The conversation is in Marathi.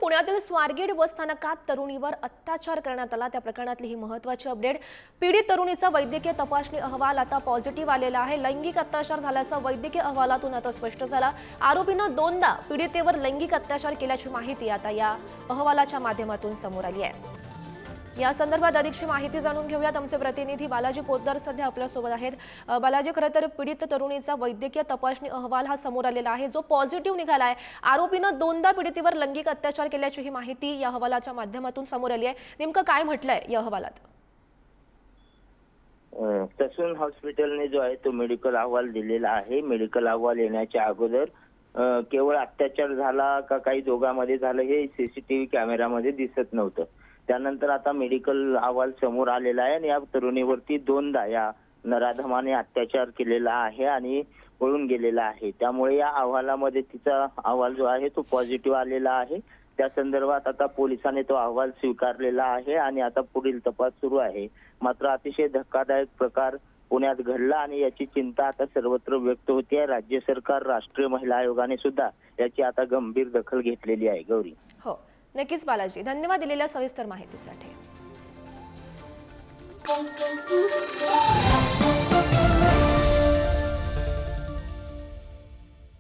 पुण्यातील स्वारगेट बसस्थानकात तरुणीवर अत्याचार करण्यात आला त्या प्रकरणातली ही महत्त्वाची अपडेट। पीडित तरुणीचा वैद्यकीय तपासणी अहवाल आता पॉझिटिव्ह आलेला आहे। लैंगिक अत्याचार झाल्याचा वैद्यकीय अहवालातून आता स्पष्ट झाला। आरोपीने दोनदा पीडितेवर लैंगिक अत्याचार केल्याची माहिती आता या अहवालाच्या माध्यमातून समोर आली आहे। या संदर्भात अधिकची माहिती जाणून घेऊयात। आमचे प्रतिनिधी बालाजी पोद्दार सध्या आपल्या सोबत आहेत। बालाजी, खरं तर पीडित तरुणीचा वैद्यकीय तपासणी अहवाल हा समोर आलेला आहे जो पॉझिटिव्ह निघाला आहे। आरोपीने दोनदा पीडितेवर लैंगिक अत्याचार केल्याची ही माहिती या अहवालाच्या माध्यमातून समोर आली आहे। नेमकं काय म्हटलंय या अहवालात? ससून हॉस्पिटलने जो आहे तो मेडिकल अहवाल दिलेला आहे। मेडिकल अहवाल येण्याच्या अगोदर केवळ अत्याचार झाला का काही दोघांमध्ये झालं हे सीसीटीव्ही कॅमेरामध्ये दिसत नव्हतं। त्यानंतर आता मेडिकल अहवाल समोर आलेला आहे आणि या तरुणीवरती दोनदा या नराधमाने अत्याचार केलेला आहे आणि पळून गेलेला आहे। त्यामुळे या अहवालामध्ये तिचा अहवाल जो आहे तो पॉझिटिव्ह आलेला आहे। त्या संदर्भात आता पोलिसांनी तो अहवाल स्वीकारलेला आहे आणि आता पुढील तपास सुरू आहे। मात्र अतिशय धक्कादायक प्रकार पुण्यात घडला आणि याची चिंता आता सर्वत्र व्यक्त होते आहे। राज्य सरकार, राष्ट्रीय महिला आयोगाने सुद्धा याची आता गंभीर दखल घेतलेली आहे। गौरी, हो, नक्कीच बालाजी, धन्यवाद दिलेल्या सविस्तर माहितीसाठी।